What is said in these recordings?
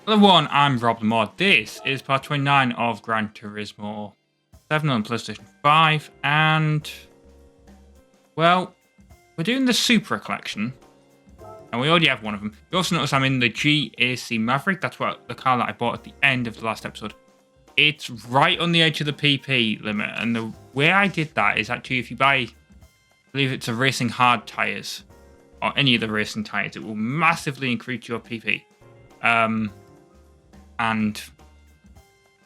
Hello everyone, I'm RobtheMod. This is part 29 of Gran Turismo 7 on PlayStation 5, and, well, we're doing the Supra collection, and we already have one of them. You also notice I'm in the GAC Maverick. That's the car that I bought at the end of the last episode. It's right on the edge of the PP limit, and the way I did that is actually if you buy, I believe it's a Racing Hard tyres, or any of the racing tyres, it will massively increase your PP. And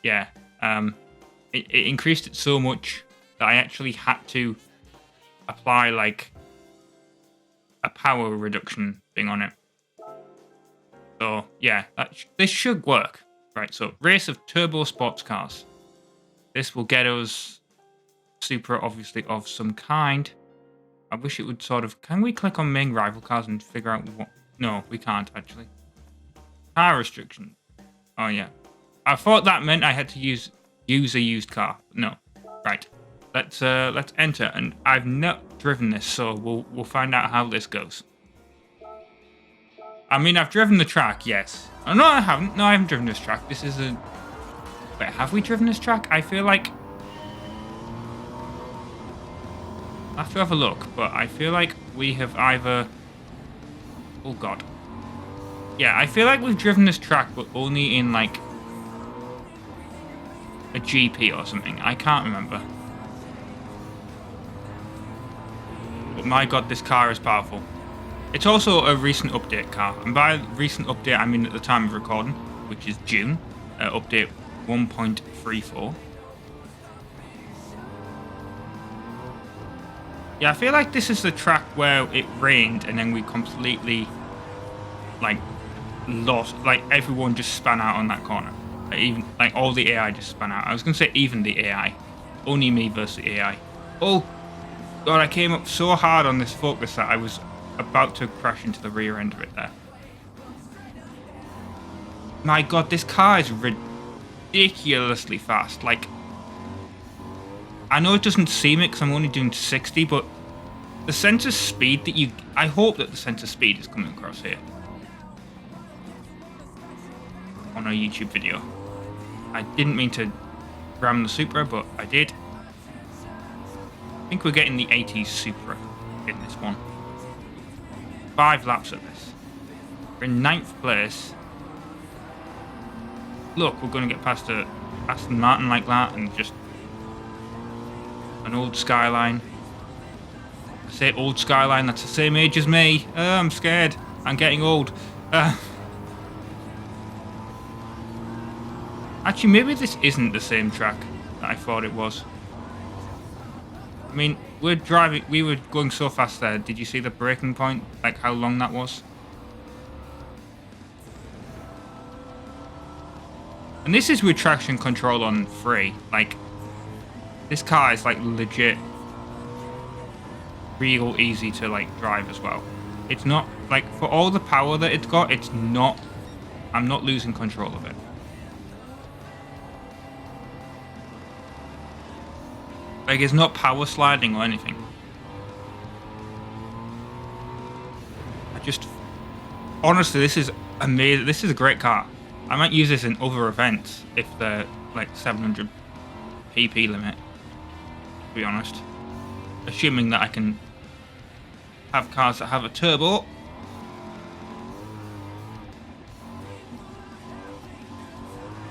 yeah, it increased it so much that I actually had to apply like a power reduction thing on it. So yeah, this should work. Right, so Race of Turbo Sportscars. This will get us Supra, obviously, of some kind. I wish it would sort of... Can we click on main rival cars and figure out what... No, we can't, actually. Car restriction. Oh, yeah. I thought that meant I had to use a used car. No. Right. Let's enter. And I've not driven this, so we'll find out how this goes. I mean, I've driven the track, yes. Oh, no, I haven't. No, I haven't driven this track. This is a... Wait, have we driven this track? I feel like... I have to have a look, but I feel like we have either... Oh, God. Yeah, I feel like we've driven this track, but only in, like, a GP or something. I can't remember. But my God, this car is powerful. It's also a recent update car. And by recent update, I mean at the time of recording, which is June, update 1.34. Yeah, I feel like this is the track where it rained and then we completely, like, lost. Like, everyone just span out on that corner. Like, even, like, all the AI just span out. I was going to say even the AI. Only me versus the AI. Oh, God, I came up so hard on this focus that I was about to crash into the rear end of it there. My God, this car is ridiculously fast. Like, I know it doesn't seem it because I'm only doing 60, but the sense of speed that I hope that the sense of speed is coming across here on a YouTube video. I didn't mean to ram the Supra, but I did. I think we're getting the 80s Supra in this one. 5 laps at this. We're in 9th place. Look, we're going to get past a Aston Martin like that and just an old Skyline. I say old Skyline, that's the same age as me. I'm scared. I'm getting old. Actually, maybe this isn't the same track that I thought it was. I mean, we were going so fast there. Did you see the braking point? Like how long that was? And this is with traction control on 3. Like, this car is like legit real easy to like drive as well. It's not like, for all the power that it's got, it's not, I'm not losing control of it. Like, it's not power sliding or anything. Honestly, this is amazing. This is a great car. I might use this in other events if they're like 700 PP limit, to be honest. Assuming that I can have cars that have a turbo.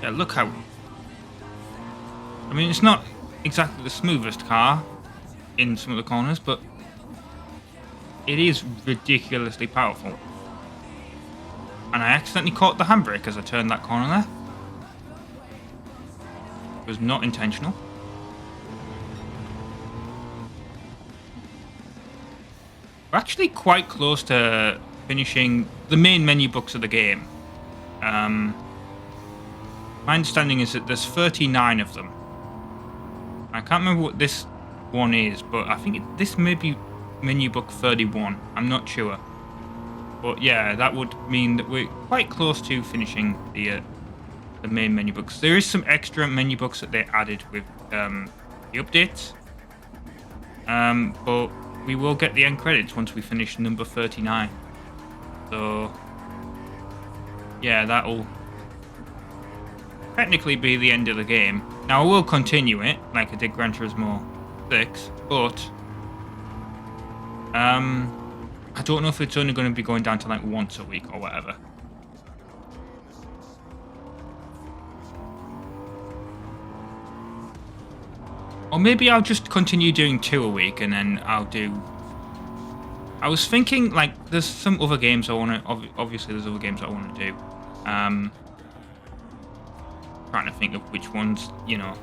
Yeah, look how... I mean, it's not exactly the smoothest car in some of the corners, but it is ridiculously powerful. And I accidentally caught the handbrake as I turned that corner there. It was not intentional. We're actually quite close to finishing the main menu books of the game. My understanding is that there's 39 of them. I can't remember what this one is, but I think this may be menu book 31. I'm not sure. But yeah, that would mean that we're quite close to finishing the main menu books. There is some extra menu books that they added with the updates. But we will get the end credits once we finish number 39. So yeah, that'll technically be the end of the game. Now, I will continue it, like I did Gran Turismo 6, but I don't know if it's only going to be going down to like once a week or whatever. Or maybe I'll just continue doing 2 a week, and then I'll do... I was thinking, like, there's some other games I want to... Obviously, there's other games I want to do. Trying to think of which ones, you know...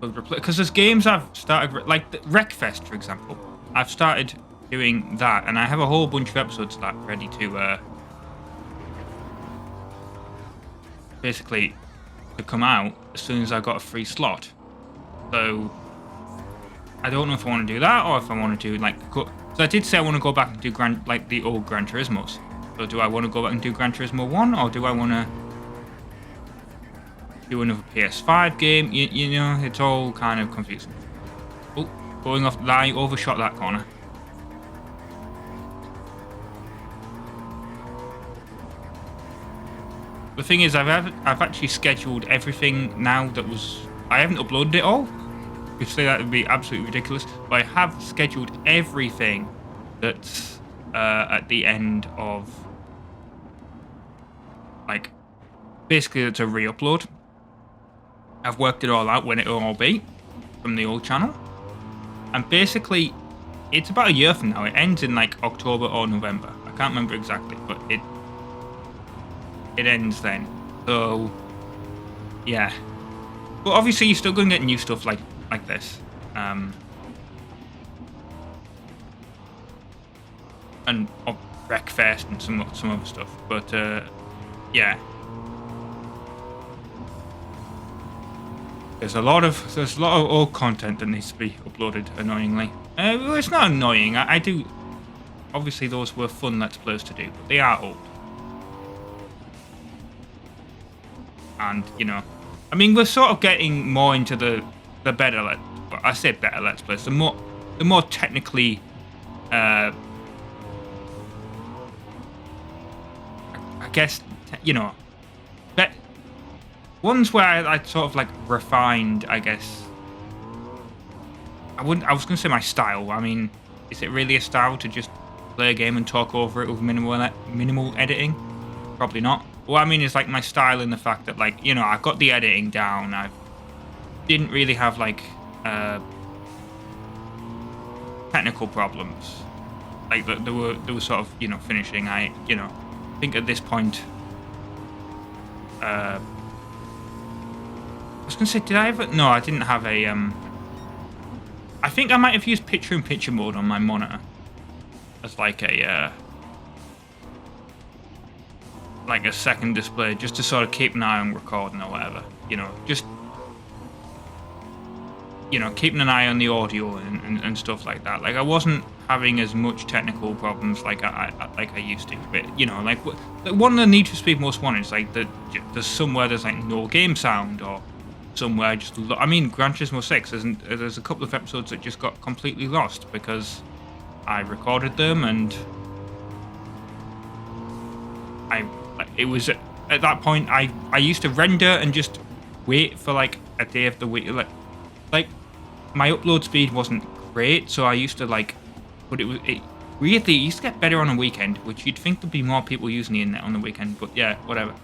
Because there's games I've started... Like, Wreckfest, for example. I've started doing that, and I have a whole bunch of episodes of that ready to... basically... to come out as soon as I got a free slot. So I don't know if I want to do that or if I want to do like so I did say I want to go back and do the old Gran Turismos. So do I want to go back and do Gran Turismo 1, or do I want to do another PS5 game? You know, it's all kind of confusing. Oh, going off, I overshot that corner. The thing is, I've actually scheduled everything now that was... I haven't uploaded it all. You say that would be absolutely ridiculous. But I have scheduled everything that's at the end of... Like, basically it's a re-upload. I've worked it all out when it will all be from the old channel. And basically, it's about a year from now. It ends in like October or November. I can't remember exactly, but it ends then. So yeah, but obviously you're still going to get new stuff like this, and Wreckfest and some other stuff. But yeah, there's a lot of old content that needs to be uploaded. Annoyingly, well, it's not annoying. I do. Obviously, those were fun Let's Plays to do, but they are old. And, you know, I mean, we're sort of getting more into the better, well, I say better Let's Plays, the more technically, I guess, you know, ones where I sort of like refined, I guess. I was going to say my style. I mean, is it really a style to just play a game and talk over it with minimal editing? Probably not. What I mean is like my style in the fact that, like, you know, I've got the editing down. I didn't really have like technical problems. Like there were sort of, you know, finishing. I think at this point, I was gonna say, did I ever? No, I didn't have a. I think I might have used picture-in-picture mode on my monitor as like a. Like a second display, just to sort of keep an eye on recording or whatever, you know, just, you know, keeping an eye on the audio and stuff like that. Like I wasn't having as much technical problems like I used to, but you know, like one of the Need for Speed Most Wanted is like there's somewhere there's like no game sound, or somewhere just I mean, Gran Turismo 6 there's a couple of episodes that just got completely lost because I recorded them and it was at that point I used to render and just wait for like a day of the week. Like my upload speed wasn't great, so I used to like, but it weirdly used to get better on a weekend, which you'd think there'd be more people using the internet on the weekend, but yeah, whatever.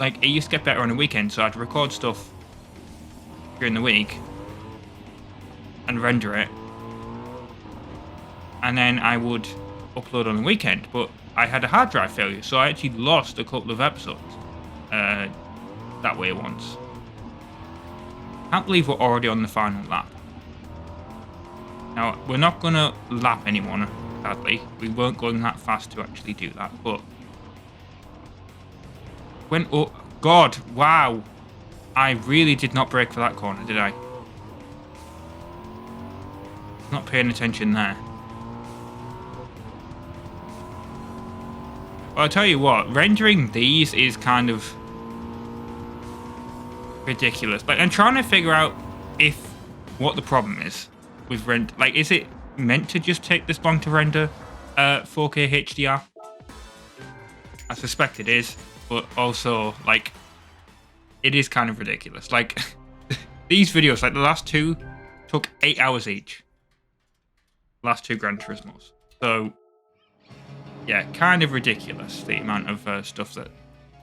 Like it used to get better on a weekend, so I'd record stuff during the week and render it, and then I would upload on the weekend, but I had a hard drive failure, so I actually lost a couple of episodes that way once. Can't believe we're already on the final lap. Now, we're not going to lap anyone, sadly. We weren't going that fast to actually do that, but... oh, God, wow. I really did not brake for that corner, did I? Not paying attention there. Well, I'll tell you what, rendering these is kind of ridiculous. Like, I'm trying to figure out what the problem is with like, is it meant to just take this long to render 4K HDR? I suspect it is, but also, like, it is kind of ridiculous. Like, these videos, like the last two, took 8 hours each. Last two Gran Turismos. So, yeah, kind of ridiculous, the amount of stuff that,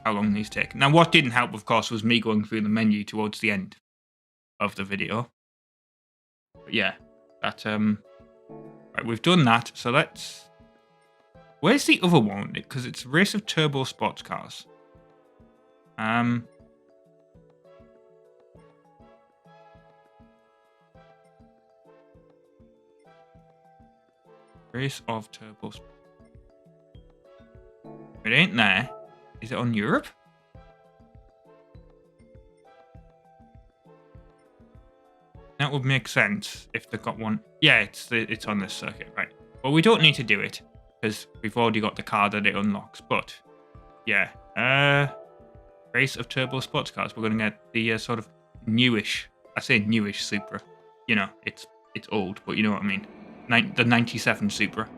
how long these take. Now, what didn't help, of course, was me going through the menu towards the end of the video. But yeah, that, right, we've done that, so let's... Where's the other one? Because it's Race of Turbo Sportscars. Race of Turbo. It ain't there. Is it on Europe? That would make sense if they got one. Yeah, it's on this circuit, right? Well, we don't need to do it because we've already got the car that it unlocks. But yeah, Race of Turbo Sportscars. We're going to get the sort of newish. I say newish Supra. You know, it's old, but you know what I mean. The 97 Supra.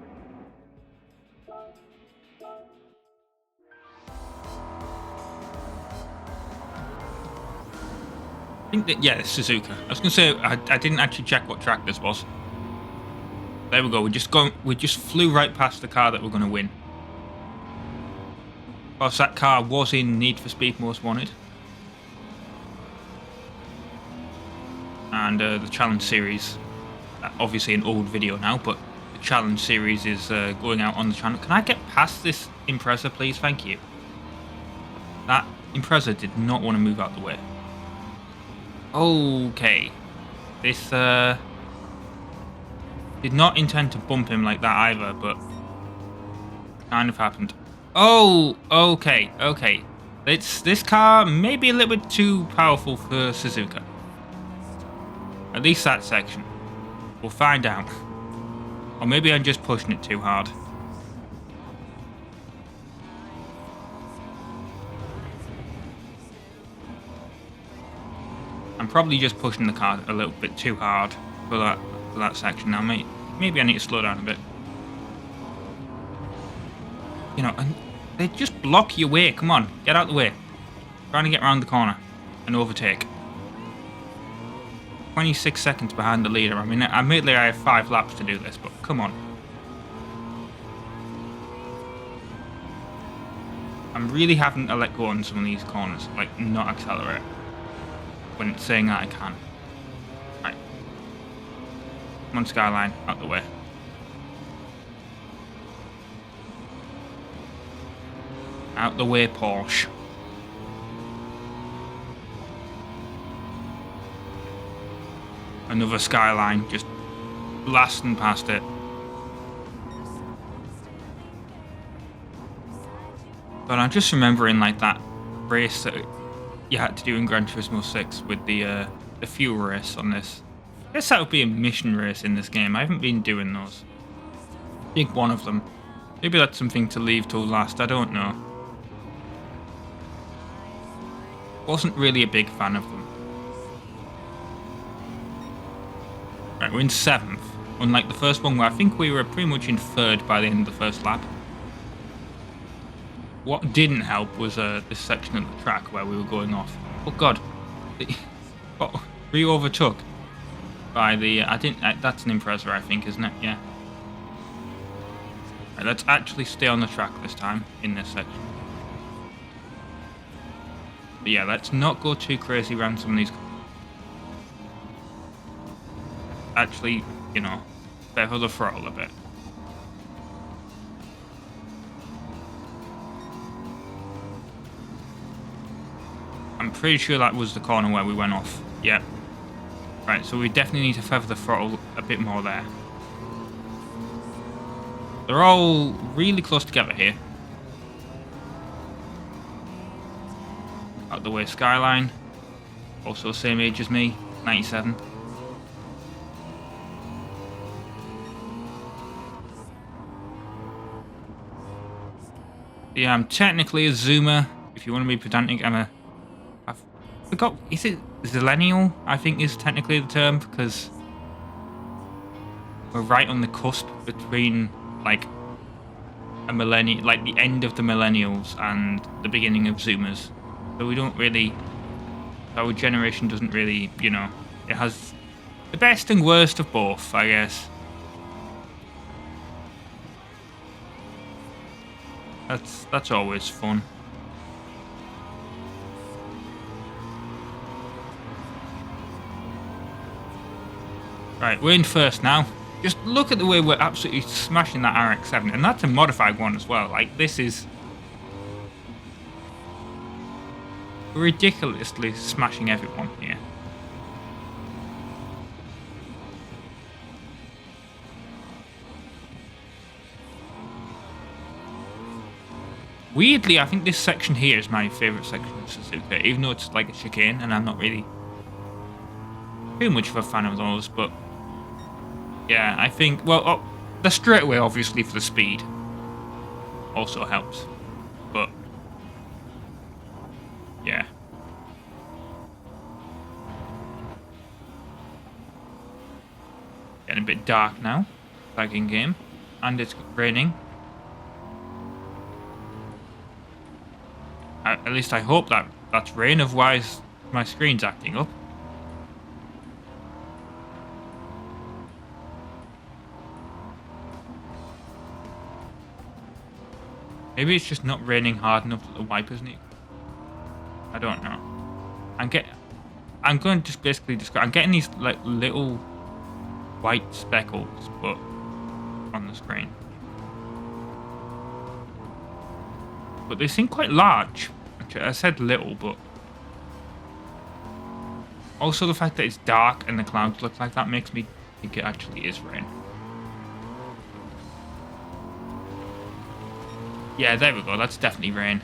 I think that, yeah, it's Suzuka. I was going to say, I didn't actually check what track this was. There we go. We just flew right past the car that we're going to win. Of course, that car was in Need for Speed Most Wanted. And the Challenge Series, obviously an old video now, but the Challenge Series is going out on the channel. Can I get past this Impreza, please? Thank you. That Impreza did not want to move out the way. Okay. This did not intend to bump him like that either, but kind of happened. Oh, okay, okay. This car may be a little bit too powerful for Suzuka. At least that section. We'll find out. Or maybe I'm just pushing it too hard. I'm probably just pushing the car a little bit too hard for that section now. Maybe I need to slow down a bit. You know, and they just block your way. Come on, get out the way. Trying to get around the corner and overtake. 26 seconds behind the leader. I mean, admittedly I have 5 laps to do this, but come on. I'm really having to let go on some of these corners, like not accelerate when it's saying that I can. Right. Come on, Skyline, out the way. Out the way, Porsche. Another Skyline, just blasting past it. But I'm just remembering, like, that race that you had to do in Gran Turismo 6 with the fuel race on this. I guess that would be a mission race in this game. I haven't been doing those. I think one of them. Maybe that's something to leave till last, I don't know. Wasn't really a big fan of them. Right, we're in 7th. Unlike the first one where I think we were pretty much in 3rd by the end of the first lap. What didn't help was this section of the track where we were going off. Oh god. Oh, we overtook by the... that's an Impreza, I think, isn't it? Yeah. Right, let's actually stay on the track this time, in this section. But yeah, let's not go too crazy around some of these... Actually, you know, feather the throttle a bit. I'm pretty sure that was the corner where we went off. Yep. Right, so we definitely need to feather the throttle a bit more there. They're all really close together here. Out the way, Skyline. Also same age as me, 97. Yeah, I'm technically a zoomer. If you want to be pedantic, I forgot. Is it Zillennial? I think is technically the term, because we're right on the cusp between, like, a millennial, like the end of the millennials and the beginning of Zoomers. So we don't really, our generation doesn't really, you know, it has the best and worst of both, I guess. That's always fun. Right, we're in first now. Just look at the way we're absolutely smashing that RX-7, and that's a modified one as well. Like, this is ridiculously smashing everyone here. Weirdly, I think this section here is my favourite section of Suzuka, even though it's like a chicane, and I'm not really too much of a fan of those, but yeah, I think, well, the straightaway, obviously, for the speed also helps, but yeah. Getting a bit dark now, back in game, and it's raining. At least I hope that's rain, otherwise my screen's acting up. Maybe it's just not raining hard enough that the wipers need. I don't know. I'm going to just basically describe. I'm getting these like little white speckles, but on the screen. But they seem quite large. Actually, I said little, but also the fact that it's dark and the clouds look like that makes me think it actually is rain. Yeah, there we go. That's definitely rain.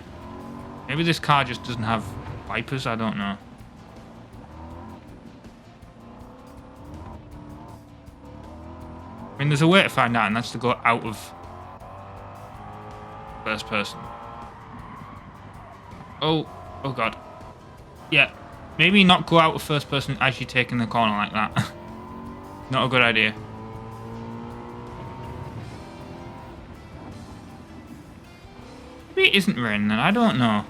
Maybe this car just doesn't have wipers. I don't know. I mean, there's a way to find out, and that's to go out of first person. Oh god. Yeah, maybe not go out of first person as you're taking the corner like that. Not a good idea. Maybe it isn't raining then, I don't know.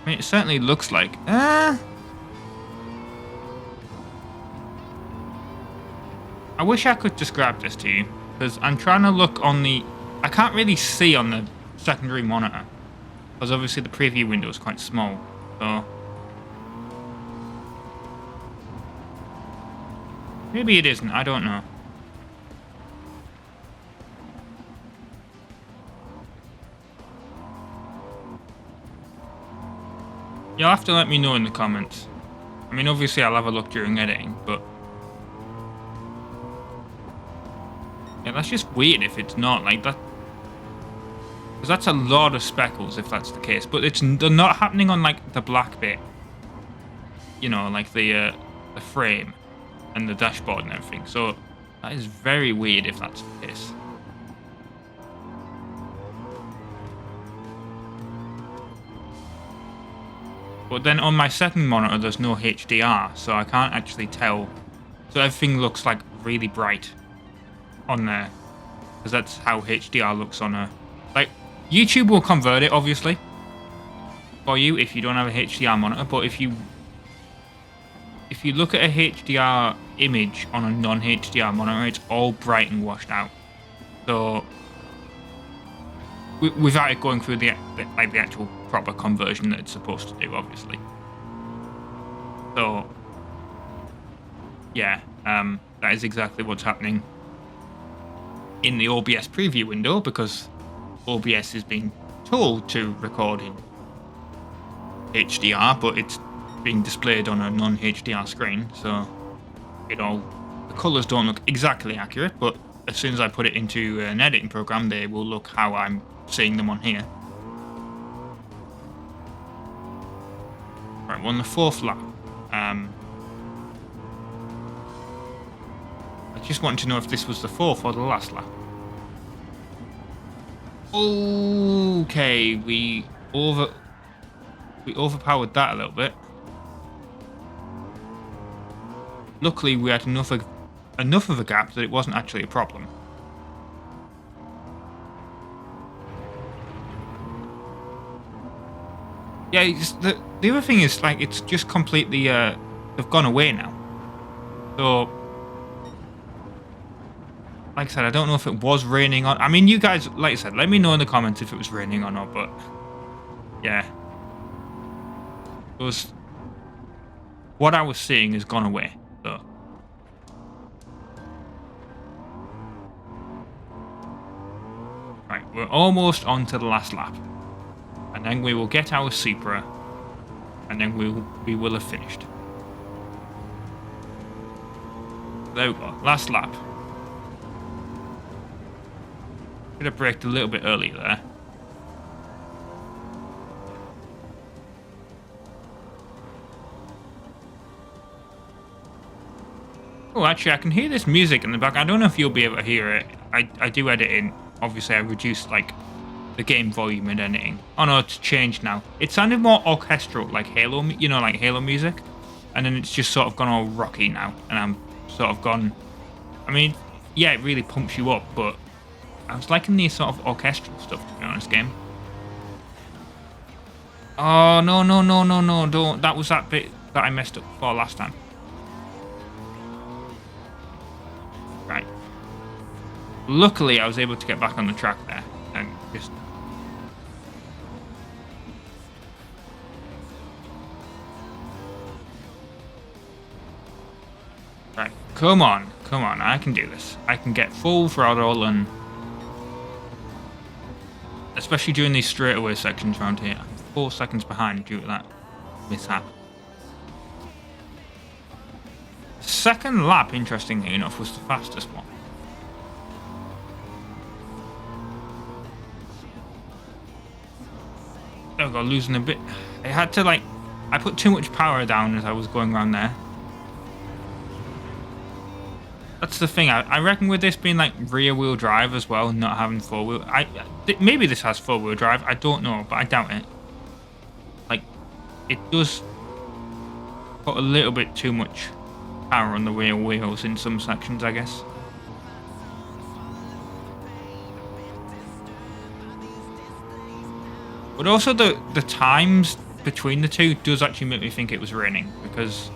I mean, it certainly looks like... I wish I could describe this to you, because I'm trying to look on the... I can't really see on the secondary monitor, because obviously the preview window is quite small, so... Maybe it isn't, I don't know. You'll have to let me know in the comments. I mean, obviously I'll have a look during editing, but... Yeah, that's just weird if it's not like that. Because that's a lot of speckles if that's the case. But they're not happening on like the black bit. You know, like the frame and the dashboard and everything. So that is very weird if that's the case. But then on my second monitor there's no HDR, so I can't actually tell. So everything looks like really bright on there, because that's how HDR looks on a... Like, YouTube will convert it, obviously, for you if you don't have a HDR monitor, but if you look at a HDR image on a non-HDR monitor, it's all bright and washed out. So, without it going through the actual proper conversion that it's supposed to do, obviously. So, yeah, that is exactly what's happening in the OBS preview window, because OBS is being told to record in HDR, but it's being displayed on a non-HDR screen, so the colours don't look exactly accurate, but as soon as I put it into an editing program, they will look how I'm seeing them on here. Right, we're on the 4th lap. I just wanted to know if this was the 4th or the last lap. Okay, we overpowered that a little bit. luckily we had enough of a gap that it wasn't actually a problem. Yeah, the other thing is, like, it's just completely, they've gone away now. So, like I said, I don't know if it was raining on... I mean, you guys, like I said, let me know in the comments if it was raining or not, but, yeah. What I was seeing has gone away, so. Right, we're almost on to the last lap. And then we will get our Supra, and then we will have finished. There we go, last lap. Could have braked a little bit earlier there. Oh, actually, I can hear this music in the back. I don't know if you'll be able to hear it. I do edit in. Obviously, I reduced, like, the game volume and anything. Oh no, it's changed now. It sounded more orchestral, like Halo, you know, like Halo music. And then it's just sort of gone all rocky now. And I'm sort of gone... I mean, yeah, it really pumps you up, but I was liking the sort of orchestral stuff, to be honest, game. Oh, no, don't. That was that bit that I messed up for last time. Right. Luckily, I was able to get back on the track there and just... Right, come on, I can do this. I can get full throttle, and especially during these straightaway sections around here. I'm 4 seconds behind due to that mishap. Second lap, interestingly enough, was the fastest one. There we go, losing a bit. I had to, like, I put too much power down as I was going around there. That's the thing. I reckon with this being like rear wheel drive as well, not having four wheel. Maybe this has 4-wheel drive. I don't know, but I doubt it. Like, it does put a little bit too much power on the rear wheels in some sections, I guess. But also the times between the two does actually make me think it was raining, because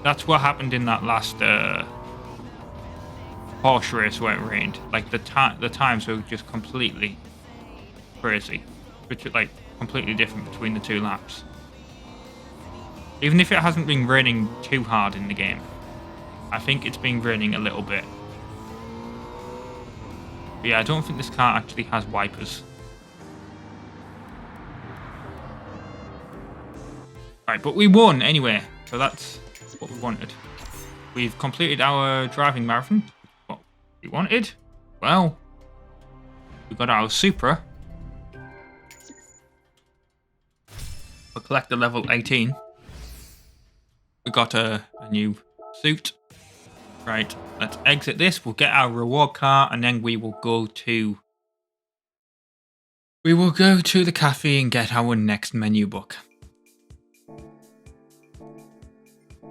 that's what happened in that last Porsche race where it rained. Like the times were just completely crazy, which like completely different between the two laps. Even if it hasn't been raining too hard in the game, I think it's been raining a little bit. But yeah, I don't think this car actually has wipers. Right, but we won anyway, so that's what we wanted. We've completed our driving marathon. What we wanted? Well, we got our Supra for collector level 18. We got a new suit. Right, let's exit this. We'll get our reward car, and then we will go to the cafe and get our next menu book.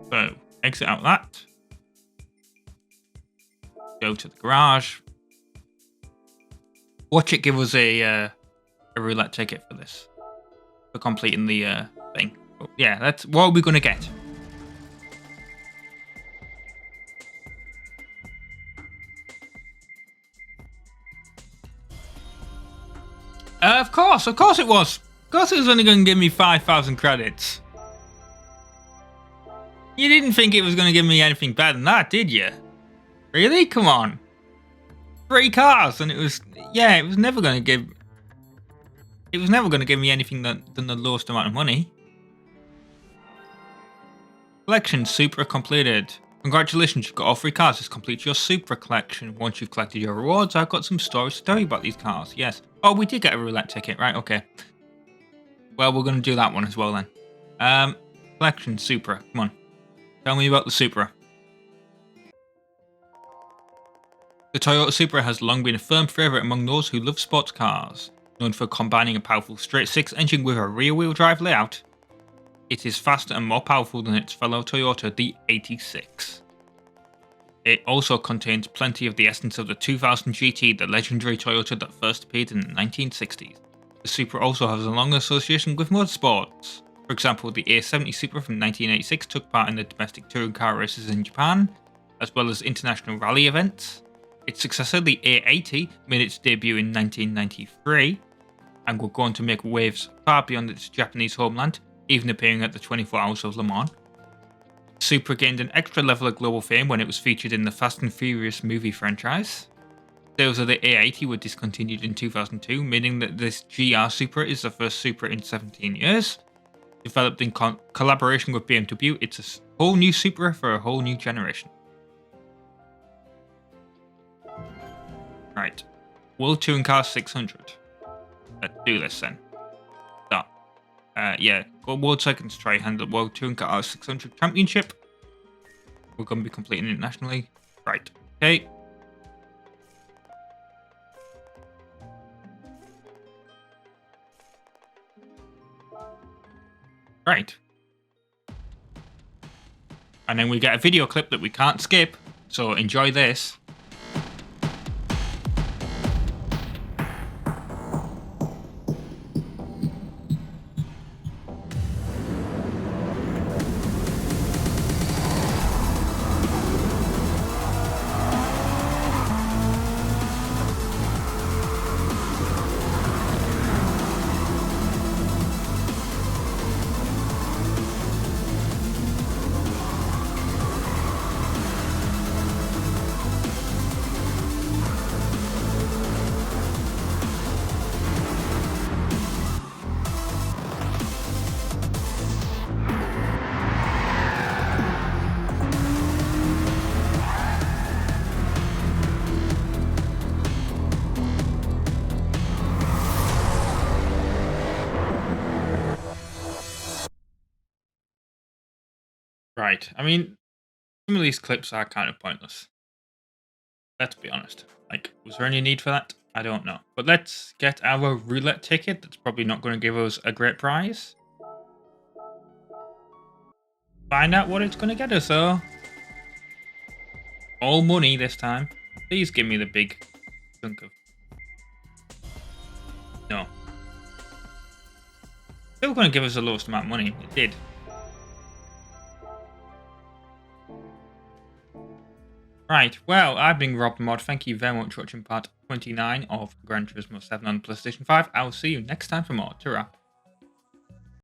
So, exit out that. Go to the garage. Watch it give us a roulette ticket for this. For completing the thing. But yeah, that's what are we going to get? Of course it was. Of course it was only going to give me 5,000 credits. You didn't think it was going to give me anything better than that, did you? Really? Come on. 3 cars, and it was never going to give me anything than the lowest amount of money. Collection Supra completed. Congratulations, you've got all 3 cars. Just complete your Supra collection. Once you've collected your rewards, I've got some stories to tell you about these cars. Yes. Oh, we did get a roulette ticket, right? Okay. Well, we're going to do that one as well then. Collection Supra. Come on. Tell me about the Supra. The Toyota Supra has long been a firm favourite among those who love sports cars. Known for combining a powerful straight-six engine with a rear-wheel drive layout, it is faster and more powerful than its fellow Toyota, the 86. It also contains plenty of the essence of the 2000 GT, the legendary Toyota that first appeared in the 1960s. The Supra also has a long association with motorsports. For example, the A70 Supra from 1986 took part in the domestic touring car races in Japan, as well as international rally events. Its successor, the A80, made its debut in 1993, and would go on to make waves far beyond its Japanese homeland, even appearing at the 24 Hours of Le Mans. Supra gained an extra level of global fame when it was featured in the Fast and Furious movie franchise. Sales of the A80 were discontinued in 2002, meaning that this GR Supra is the first Supra in 17 years. Developed in collaboration with BMW, it's a whole new Supra for a whole new generation. Right, World Touring Car 600. Let's do this then. Start. Yeah, go World Seconds try handle World Touring Car 600 Championship. We're going to be completing it nationally. Right, okay. Right. And then we get a video clip that we can't skip, so enjoy this. Right, I mean, some of these clips are kind of pointless. Let's be honest. Like, was there any need for that? I don't know. But let's get our roulette ticket. That's probably not going to give us a great prize. Find out what it's going to get us, though. All money this time. Please give me the big chunk of... No. Still going to give us the lowest amount of money. It did. Right, well, I've been RobtheMod. Thank you very much for watching part 29 of Gran Turismo 7 on PlayStation 5. I will see you next time for more. Ta-ra.